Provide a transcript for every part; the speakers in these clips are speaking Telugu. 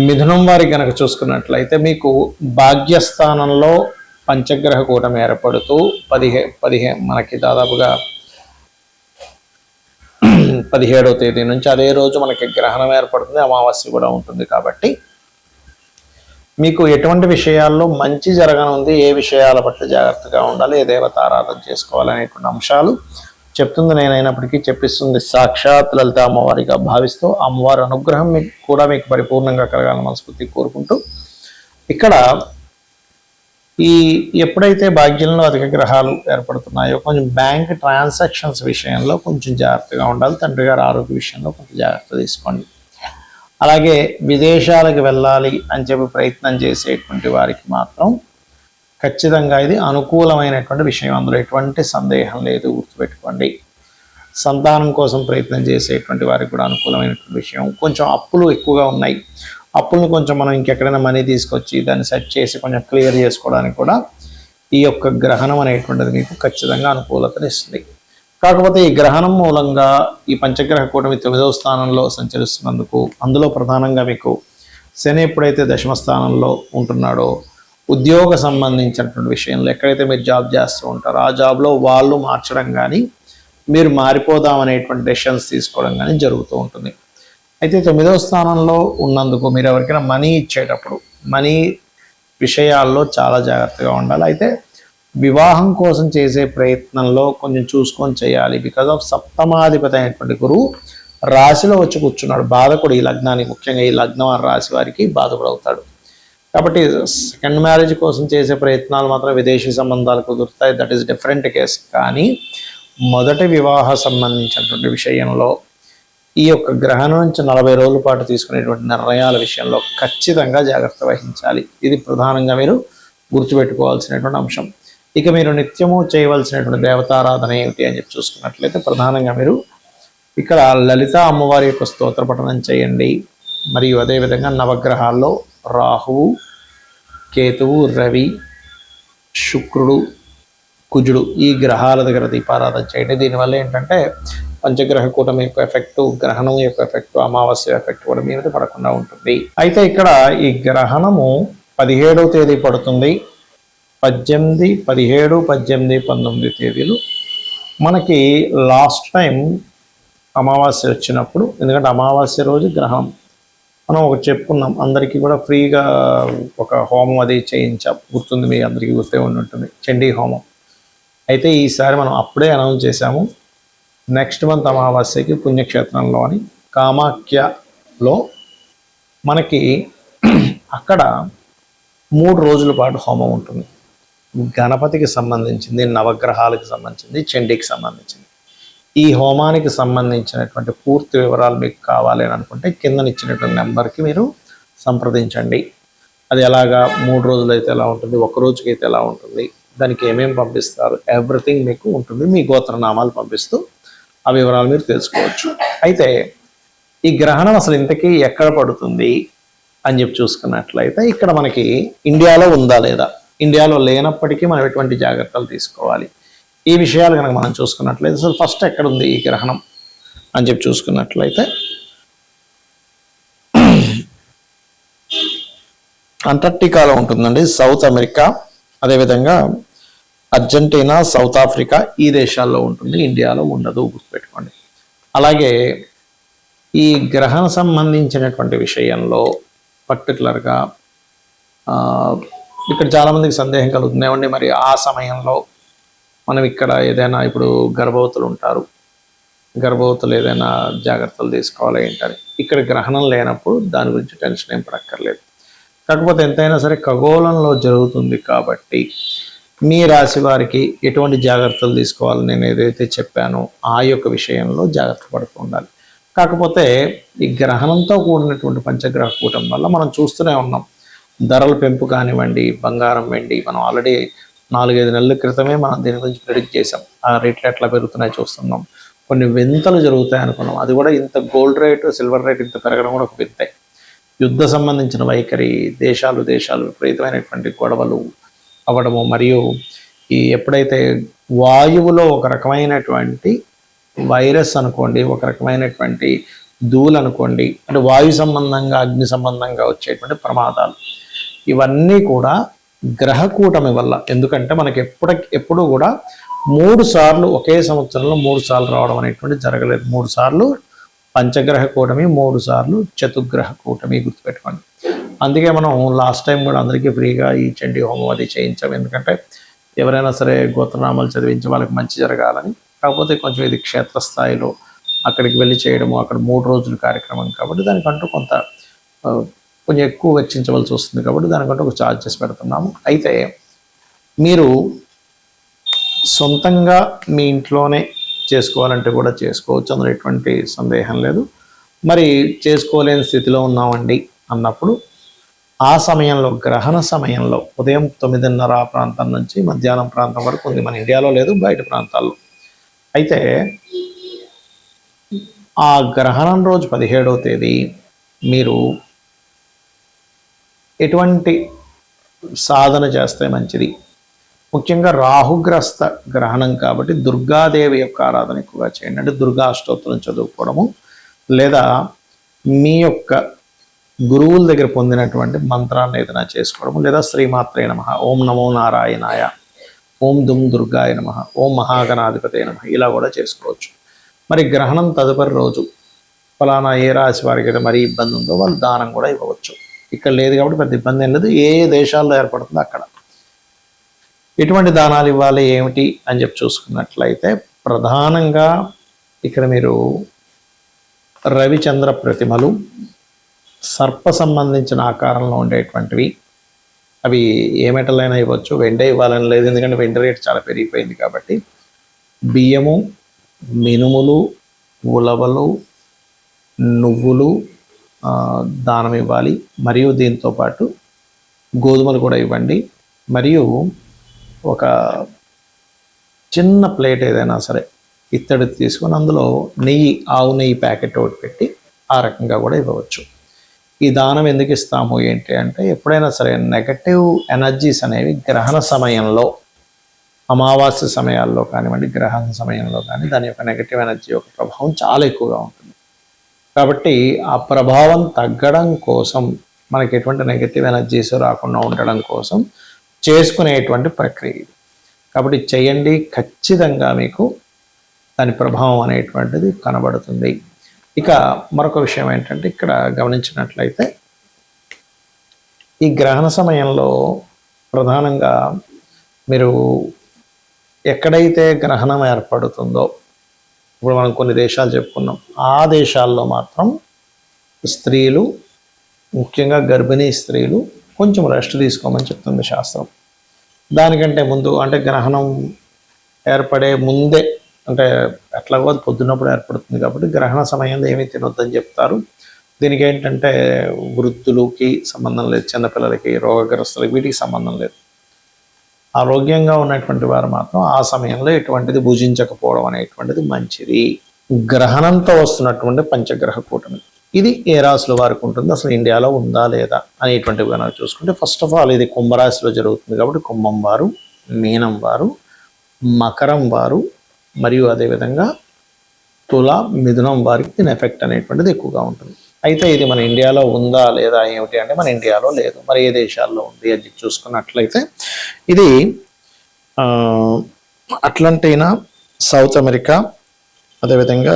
మిథునం వారి కనుక చూసుకున్నట్లయితే మీకు భాగ్యస్థానంలో పంచగ్రహ కూటమి ఏర్పడుతూ మనకి దాదాపుగా 17వ తేదీ నుంచి అదే రోజు మనకి గ్రహణం ఏర్పడుతుంది, అమావాస్య కూడా ఉంటుంది. కాబట్టి మీకు ఎటువంటి విషయాల్లో మంచి జరగనుంది, ఏ విషయాల పట్ల జాగ్రత్తగా ఉండాలి, ఏ దేవత ఆరాధన చేసుకోవాలి అనేటువంటి అంశాలు చెప్తుంది నేనైనప్పటికీ చెప్పిస్తుంది సాక్షాత్ లలిత అమ్మవారిగా భావిస్తూ అమ్మవారి అనుగ్రహం మీకు కూడా మీకు పరిపూర్ణంగా కలగాలని మనస్ఫూర్తి కోరుకుంటూ ఇక్కడ ఎప్పుడైతే భాగ్యంలో అధిక గ్రహాలు ఏర్పడుతున్నాయో కొంచెం బ్యాంక్ ట్రాన్సాక్షన్స్ విషయంలో కొంచెం జాగ్రత్తగా ఉండాలి. తండ్రి గారి ఆరోగ్య విషయంలో కొంచెం జాగ్రత్త తీసుకోండి. అలాగే విదేశాలకు వెళ్ళాలి అని చెప్పి ప్రయత్నం చేసేటువంటి వారికి మాత్రం ఖచ్చితంగా ఇది అనుకూలమైనటువంటి విషయం, అందులో ఎటువంటి సందేహం లేదు, గుర్తుపెట్టుకోండి. సంతానం కోసం ప్రయత్నం చేసేటువంటి వారికి కూడా అనుకూలమైనటువంటి విషయం. కొంచెం అప్పులు ఎక్కువగా ఉన్నాయి, అప్పులను కొంచెం మనం ఇంకెక్కడైనా మనీ తీసుకొచ్చి దాన్ని సెట్ చేసి కొంచెం క్లియర్ చేసుకోవడానికి కూడా ఈ యొక్క గ్రహణం అనేటువంటిది మీకు ఖచ్చితంగా అనుకూలతనిస్తుంది. కాకపోతే ఈ గ్రహణం మూలంగా ఈ పంచగ్రహ కూటమి 9వ స్థానంలో సంచరిస్తున్నందుకు అందులో ప్రధానంగా మీకు శని ఎప్పుడైతే దశమ స్థానంలో ఉంటున్నాడో ఉద్యోగ సంబంధించినటువంటి విషయంలో ఎక్కడైతే మీరు జాబ్ చేస్తూ ఉంటారో ఆ జాబ్లో వాళ్ళు మార్చడం కానీ మీరు మారిపోదామనేటువంటి డెసిషన్స్ తీసుకోవడం కానీ జరుగుతూ ఉంటుంది. అయితే 9వ స్థానంలో ఉన్నందుకు మీరు ఎవరికైనా మనీ ఇచ్చేటప్పుడు మనీ విషయాల్లో చాలా జాగ్రత్తగా ఉండాలి. అయితే వివాహం కోసం చేసే ప్రయత్నంలో కొంచెం చూసుకొని చేయాలి. బికాజ్ ఆఫ్ సప్తమాధిపతి అయినటువంటి గురువు రాశిలో వచ్చి కూర్చున్నాడు. బాధకుడు ఈ లగ్నానికి, ముఖ్యంగా ఈ లగ్నం రాశి వారికి బాధకుడు అవుతాడు. కాబట్టి సెకండ్ మ్యారేజ్ కోసం చేసే ప్రయత్నాలు మాత్రం విదేశీ సంబంధాలు కుదురుతాయి, దట్ ఈస్ డిఫరెంట్ కేస్. కానీ మొదటి వివాహ సంబంధించినటువంటి విషయంలో ఈ యొక్క గ్రహణం నుంచి 40 రోజుల పాటు తీసుకునేటువంటి నిర్ణయాల విషయంలో ఖచ్చితంగా జాగ్రత్త వహించాలి. ఇది ప్రధానంగా మీరు గుర్తుపెట్టుకోవాల్సినటువంటి అంశం. ఇక మీరు నిత్యము చేయవలసినటువంటి దేవతారాధన ఏమిటి అని చెప్పి చూసుకున్నట్లయితే ప్రధానంగా మీరు ఇక్కడ లలిత అమ్మవారి యొక్క స్తోత్ర పఠనం చేయండి. మరియు అదేవిధంగా నవగ్రహాల్లో రాహువు, కేతువు, రవి, శుక్రుడు, కుజుడు ఈ గ్రహాల దగ్గర దీపారాధన చేయండి. దీనివల్ల ఏంటంటే పంచగ్రహ కూటమి యొక్క ఎఫెక్టు, గ్రహణం యొక్క ఎఫెక్టు, అమావాస్య ఎఫెక్ట్ కూడా మీద పడకుండా ఉంటుంది. అయితే ఇక్కడ ఈ గ్రహణము 17వ తేదీ పడుతుంది. 18, 17, 18, 19 తేదీలు మనకి లాస్ట్ టైం అమావాస్య వచ్చినప్పుడు, ఎందుకంటే అమావాస్య రోజు గ్రహణం మనం ఒకటి చెప్పుకున్నాం, అందరికీ కూడా ఫ్రీగా ఒక హోమం అది చేయించాం, గుర్తుంది, మీ అందరికీ గుర్తే ఉంటుంది, చండీ హోమం. అయితే ఈసారి మనం అప్పుడే అనౌన్స్ చేశాము, నెక్స్ట్ మంత్ అమావాస్యకి పుణ్యక్షేత్రంలోని కామాఖ్యలో మనకి అక్కడ 3 రోజుల పాటు హోమం ఉంటుంది. గణపతికి సంబంధించింది, నవగ్రహాలకు సంబంధించింది, చండీకి సంబంధించింది. ఈ హోమానికి సంబంధించినటువంటి పూర్తి వివరాలు మీకు కావాలి అని అనుకుంటే కిందనిచ్చినటువంటి నెంబర్కి మీరు సంప్రదించండి. అది ఎలాగా 3 రోజులు అయితే ఎలా ఉంటుంది, 1 రోజుకి అయితే ఎలా ఉంటుంది, దానికి ఏమేమి పంపిస్తారు, ఎవ్రీథింగ్ మీకు ఉంటుంది. మీ గోత్రనామాలు పంపిస్తూ ఆ వివరాలు మీరు తెలుసుకోవచ్చు. అయితే ఈ గ్రహణం అసలు ఇంతకీ ఎక్కడ పడుతుంది అని చెప్పి చూసుకున్నట్లయితే ఇక్కడ మనకి ఇండియాలో ఉందా లేదా, ఇండియాలో లేనప్పటికీ మనం ఎటువంటి జాగ్రత్తలు తీసుకోవాలి, ఈ విషయాలు కనుక మనం చూసుకున్నట్లయితే అసలు ఫస్ట్ ఎక్కడ ఉంది ఈ గ్రహణం అని చెప్పి చూసుకున్నట్లయితే అంటార్క్టికాలో ఉంటుందండి, సౌత్ అమెరికా, అదేవిధంగా అర్జెంటీనా, సౌత్ ఆఫ్రికా ఈ దేశాల్లో ఉంటుంది, ఇండియాలో ఉండదు, గుర్తుపెట్టుకోండి. అలాగే ఈ గ్రహణ సంబంధించినటువంటి విషయంలో పర్టికులర్గా ఇక్కడ చాలామందికి సందేహం కలుగుతున్నాయండి, మరి ఆ సమయంలో మనం ఇక్కడ ఏదైనా ఇప్పుడు గర్భవతులు ఉంటారు, గర్భవతులు ఏదైనా జాగ్రత్తలు తీసుకోవాలి ఏంటని. ఇక్కడ గ్రహణం లేనప్పుడు దాని గురించి టెన్షన్ ఏం పడక్కర్లేదు. కాకపోతే ఎంతైనా సరే ఖగోళంలో జరుగుతుంది కాబట్టి మీ రాశి వారికి ఎటువంటి జాగ్రత్తలు తీసుకోవాలి నేను ఏదైతే చెప్పానో ఆ యొక్క విషయంలో జాగ్రత్త పడుతూ ఉండాలి. కాకపోతే ఈ గ్రహణంతో కూడినటువంటి పంచగ్రహ కూటం వల్ల మనం చూస్తూనే ఉన్నాం, ధరల పెంపు కానివ్వండి, బంగారం, వెండి, మనం ఆల్రెడీ 4-5 నెలల క్రితమే మనం దీని గురించి ప్రిడిక్ట్ చేసాం, ఆ రేట్లు ఎట్లా పెరుగుతున్నాయి చూస్తున్నాం. కొన్ని వింతలు జరుగుతాయి అనుకున్నాం, అది కూడా ఇంత గోల్డ్ రేటు, సిల్వర్ రేట్ ఇంత పెరగడం కూడా ఒక వింతే. యుద్ధ సంబంధించిన వైఖరి, దేశాలు విపరీతమైనటువంటి గొడవలు అవ్వడము, మరియు ఈ ఎప్పుడైతే వాయువులో ఒక రకమైనటువంటి వైరస్ అనుకోండి, ఒక రకమైనటువంటి ధూళి అనుకోండి, అంటే వాయు సంబంధంగా అగ్ని సంబంధంగా వచ్చేటువంటి ప్రమాదాలు, ఇవన్నీ కూడా గ్రహ కూటమి వల్ల. ఎందుకంటే మనకి ఎప్పుడు కూడా 3 సార్లు ఒకే సంవత్సరంలో 3 సార్లు రావడం అనేటువంటి జరగలేదు. 3 సార్లు పంచగ్రహ కూటమి, 3 సార్లు చతుర్గ్రహ కూటమి, గుర్తుపెట్టుకోండి. అందుకే మనం లాస్ట్ టైం కూడా అందరికీ ఫ్రీగా ఈ చండీ హోమం అది చేయించాం. ఎందుకంటే ఎవరైనా సరే గోత్రనామాలు చదివించి వాళ్ళకి మంచి జరగాలని. కాకపోతే కొంచెం ఇది క్షేత్రస్థాయిలో అక్కడికి వెళ్ళి చేయడము, అక్కడ 3 రోజుల కార్యక్రమం కాబట్టి దానికంటూ కొంత కొంచెం ఎక్కువ వెచ్చించవలసి వస్తుంది కాబట్టి దానికంటూ ఒక ఛార్జెస్ పెడుతున్నాము. అయితే మీరు సొంతంగా మీ ఇంట్లోనే చేసుకోవాలంటే కూడా చేసుకోవచ్చు, అందులో ఎటువంటి సందేహం లేదు. మరి చేసుకోలేని స్థితిలో ఉన్నామండి అన్నప్పుడు ఆ సమయంలో, గ్రహణ సమయంలో ఉదయం 9:30 ప్రాంతం నుంచి మధ్యాహ్నం ప్రాంతం వరకు ఉంది. మన ఇండియాలో లేదు, బయట ప్రాంతాల్లో. అయితే ఆ గ్రహణం రోజు 17వ తేదీ మీరు ఎటువంటి సాధన చేస్తే మంచిది? ముఖ్యంగా రాహుగ్రస్త గ్రహణం కాబట్టి దుర్గాదేవి యొక్క ఆరాధన ఎక్కువగా చేయండి. అంటే దుర్గా అష్టోత్తరం చదువుకోవడము, లేదా మీ యొక్క గురువుల దగ్గర పొందినటువంటి మంత్రాన్ని ఏదైనా చేసుకోవడము, లేదా శ్రీమాత్రే నమః, ఓం నమో నారాయణాయ, ఓం దుమ్ దుర్గాయ నమః, ఓం మహాగణాధిపతే నమః, ఇలా కూడా చేసుకోవచ్చు. మరి గ్రహణం తదుపరి రోజు ఫలానా ఏ రాశి వారికి అయితే మరీ ఇబ్బంది ఉందో వాళ్ళు దానం కూడా ఇవ్వవచ్చు. ఇక్కడ లేదు కాబట్టి పెద్ద ఇబ్బంది ఏం లేదు. ఏ దేశాల్లో ఏర్పడుతుందో అక్కడ ఎటువంటి దానాలు ఇవ్వాలి ఏమిటి అని చెప్పి చూసుకున్నట్లయితే ప్రధానంగా ఇక్కడ మీరు రవిచంద్ర ప్రతిమలు, సర్ప సంబంధించిన ఆకారంలో ఉండేటువంటివి, అవి ఏ మెటల్ అయినా ఇవ్వచ్చు, వెండే ఇవ్వాలని లేదు, ఎందుకంటే వెండి రేట్ చాలా పెరిగిపోయింది కాబట్టి. బియ్యము, మినుములు, ఉలవలు, నువ్వులు దానం ఇవ్వాలి. మరియు దీంతోపాటు గోధుమలు కూడా ఇవ్వండి. మరియు ఒక చిన్న ప్లేట్ ఏదైనా సరే ఇత్తడి తీసుకొని అందులో నెయ్యి, ఆవు నెయ్యి ప్యాకెట్ ఒకటి పెట్టి ఆ రకంగా కూడా ఇవ్వవచ్చు. ఈ దానం ఎందుకు ఇస్తాము ఏంటి అంటే, ఎప్పుడైనా సరే నెగటివ్ ఎనర్జీస్ అనేవి గ్రహణ సమయంలో, అమావాస్య సమయాల్లో కానివ్వండి, గ్రహణ సమయంలో కానీ దాని యొక్క నెగటివ్ ఎనర్జీ యొక్క ప్రభావం చాలా ఎక్కువగా ఉంటుంది. కాబట్టి ఆ ప్రభావం తగ్గడం కోసం, మనకి ఎటువంటి నెగటివ్ ఎనర్జీస్ రాకుండా ఉండడం కోసం చేసుకునేటువంటి ప్రక్రియ. కాబట్టి చేయండి, ఖచ్చితంగా మీకు దాని ప్రభావం అనేటువంటిది కనబడుతుంది. ఇక మరొక విషయం ఏంటంటే, ఇక్కడ గమనించినట్లయితే ఈ గ్రహణ సమయంలో ప్రధానంగా మీరు ఎక్కడైతే గ్రహణం ఏర్పడుతుందో, ఇప్పుడు మనం కొన్ని దేశాలు చెప్పుకున్నాం, ఆ దేశాల్లో మాత్రం స్త్రీలు, ముఖ్యంగా గర్భిణీ స్త్రీలు కొంచెం రెస్ట్ తీసుకోమని చెప్తుంది శాస్త్రం. దానికంటే ముందు, అంటే గ్రహణం ఏర్పడే ముందే, అంటే ఎట్లాగో అది పొద్దున్నప్పుడు ఏర్పడుతుంది కాబట్టి గ్రహణ సమయంలో ఏమీ తినొద్దని చెప్తారు. దీనికి ఏంటంటే వృద్ధులకి సంబంధం లేదు, చిన్నపిల్లలకి, రోగగ్రస్తులకి, వీటికి సంబంధం లేదు. ఆరోగ్యంగా ఉన్నటువంటి వారు మాత్రం ఆ సమయంలో ఎటువంటిది భుజించకపోవడం అనేటువంటిది మంచిది. గ్రహణంతో వస్తున్నటువంటి పంచగ్రహ కూటమి, ఇది ఏ రాశుల వారికి ఉంటుంది, అసలు ఇండియాలో ఉందా లేదా అనేటువంటివి కనుక చూసుకుంటే, ఫస్ట్ ఆఫ్ ఆల్ ఇది కుంభరాశిలో జరుగుతుంది కాబట్టి కుంభం వారు, మీనం వారు, మకరం వారు, మరియు అదేవిధంగా తుల, మిథునం వారికి దీని ఎఫెక్ట్ అనేటువంటిది ఎక్కువగా ఉంటుంది. అయితే ఇది మన ఇండియాలో ఉందా లేదా ఏమిటి అంటే, మన ఇండియాలో లేదు. మరి ఏ దేశాల్లో ఉంది అని చూసుకున్నట్లయితే ఇది అట్లాంటినా, సౌత్ అమెరికా, అదేవిధంగా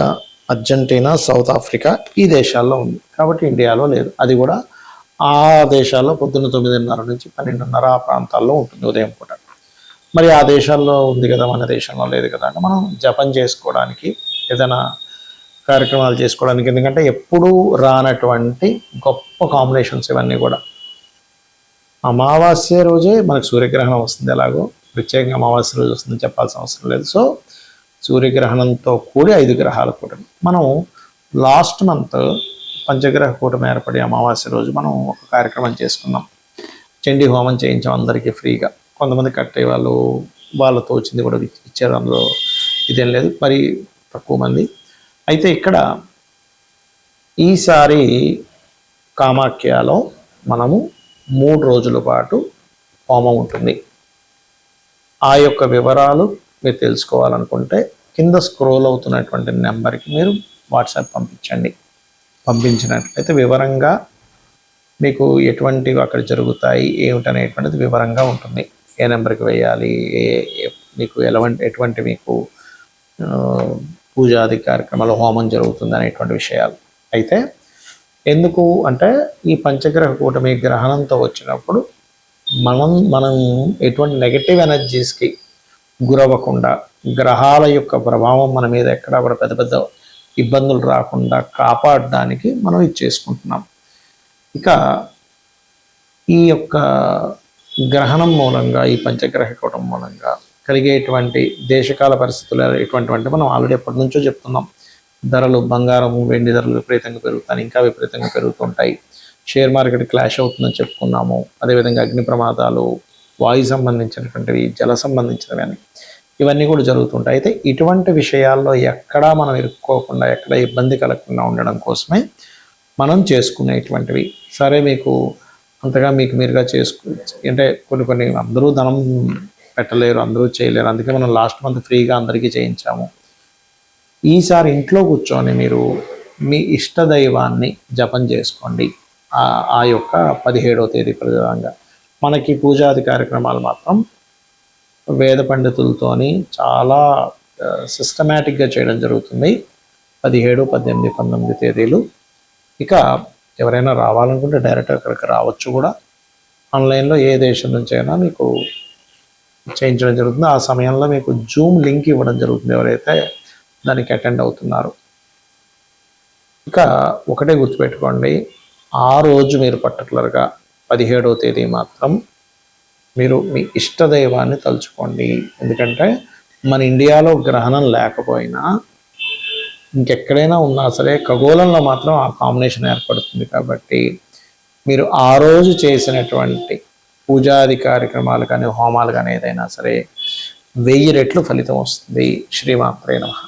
అర్జెంటీనా, సౌత్ ఆఫ్రికా, ఈ దేశాల్లో ఉంది. కాబట్టి ఇండియాలో లేదు. అది కూడా ఆ దేశాల్లో పొద్దున్న 9:30 నుంచి 12:30 ఆ ప్రాంతాల్లో ఉంటుంది ఉదయం పూట. మరి ఆ దేశాల్లో ఉంది కదా, మన దేశంలో లేదు కదా అంటే, మనం జపం చేసుకోవడానికి, ఏదైనా కార్యక్రమాలు చేసుకోవడానికి, ఎందుకంటే ఎప్పుడూ రానటువంటి గొప్ప కాంబినేషన్స్ ఇవన్నీ కూడా. అమావాస్య రోజే మనకు సూర్యగ్రహణం వస్తుంది, ఎలాగో ప్రత్యేకంగా అమావాస్య రోజు వస్తుందని చెప్పాల్సిన అవసరం లేదు. సో సూర్యగ్రహణంతో కూడి 5 గ్రహాల కూటమి. మనం లాస్ట్ మంత్ పంచగ్రహ కూటమి ఏర్పడి అమావాస్య రోజు మనం ఒక కార్యక్రమం చేసుకున్నాం, చండీ హోమం చేయించాం అందరికీ ఫ్రీగా. కొంతమంది కట్టే వాళ్ళు వాళ్ళతో వచ్చింది కూడా ఇచ్చారు, అందులో ఇదేం లేదు, మరి తక్కువ మంది. అయితే ఇక్కడ ఈసారి కామాఖ్యలో మనము 3 రోజుల పాటు హోమం ఉంటుంది. ఆ యొక్క వివరాలు మీరు తెలుసుకోవాలనుకుంటే కింద స్క్రోల్ అవుతున్నటువంటి నెంబర్కి మీరు వాట్సాప్ పంపించండి. పంపించినట్లయితే వివరంగా మీకు ఎటువంటివి అక్కడ జరుగుతాయి ఏమిటనేటువంటిది వివరంగా ఉంటుంది. ఏ నెంబర్కి వేయాలి, మీకు ఎటువంటి మీకు పూజాది కార్యక్రమాలు హోమం జరుగుతుంది అనేటువంటి విషయాలు. అయితే ఎందుకు అంటే ఈ పంచగ్రహ కూటమి గ్రహణంతో వచ్చినప్పుడు మనం ఎటువంటి నెగటివ్ ఎనర్జీస్కి గురవ్వకుండా, గ్రహాల యొక్క ప్రభావం మన మీద ఎక్కడ కూడా పెద్ద పెద్ద ఇబ్బందులు రాకుండా కాపాడడానికి మనం ఇది చేసుకుంటున్నాం. ఇక ఈ యొక్క గ్రహణం మూలంగా, ఈ పంచగ్రహ కూటం మూలంగా కలిగేటువంటి దేశకాల పరిస్థితులు ఎటువంటివంటే మనం ఆల్రెడీ ఎప్పటి నుంచో చెప్తున్నాం. ధరలు, బంగారం, వెండి ధరలు విపరీతంగా పెరుగుతాయి, ఇంకా విపరీతంగా పెరుగుతుంటాయి. షేర్ మార్కెట్ క్లాష్ అవుతుందని చెప్పుకున్నాము. అదేవిధంగా అగ్ని ప్రమాదాలు, వాయు సంబంధించినటువంటివి, జల సంబంధించినవి అని ఇవన్నీ కూడా జరుగుతుంటాయి. అయితే ఇటువంటి విషయాల్లో ఎక్కడా మనం ఇరుక్కోకుండా, ఎక్కడ ఇబ్బంది కలగకుండా ఉండడం కోసమే మనం చేసుకునేటువంటివి. సరే, మీకు అంతగా మీకు మీరుగా అంటే కొన్ని అందరూ ధనం పెట్టలేరు, అందరూ చేయలేరు. అందుకే మనం లాస్ట్ మంత్ ఫ్రీగా అందరికీ చేయించాము. ఈసారి ఇంట్లో కూర్చొని మీరు మీ ఇష్టదైవాన్ని జపం చేసుకోండి. ఆ యొక్క 17వ తేదీ ప్రధానంగా మనకి పూజాది కార్యక్రమాలు మాత్రం వేద పండితులతోని చాలా సిస్టమేటిక్గా చేయడం జరుగుతుంది. 17, 18, 19 తేదీలు. ఇక ఎవరైనా రావాలనుకుంటే డైరెక్ట్ అక్కడికి రావచ్చు కూడా. ఆన్లైన్లో ఏ దేశం నుంచి అయినా మీకు చేయించడం జరుగుతుంది. ఆ సమయంలో మీకు జూమ్ లింక్ ఇవ్వడం జరుగుతుంది ఎవరైతే దానికి అటెండ్ అవుతున్నారు. ఇక ఒకటే గుర్తుపెట్టుకోండి, ఆ రోజు మీరు పర్టికులర్గా 17వ తేదీ మాత్రం మీరు మీ ఇష్టదైవాన్ని తలుచుకోండి. ఎందుకంటే మన ఇండియాలో గ్రహణం లేకపోయినా ఇంకెక్కడైనా ఉన్నా సరే ఖగోళంలో మాత్రం ఆ కాంబినేషన్ ఏర్పడుతుంది. కాబట్టి మీరు ఆ రోజు చేసినటువంటి పూజాది కార్యక్రమాలు కానీ, హోమాలు కానీ ఏదైనా సరే 1000 రెట్లు ఫలితం వస్తుంది. శ్రీమాత్రే నమః.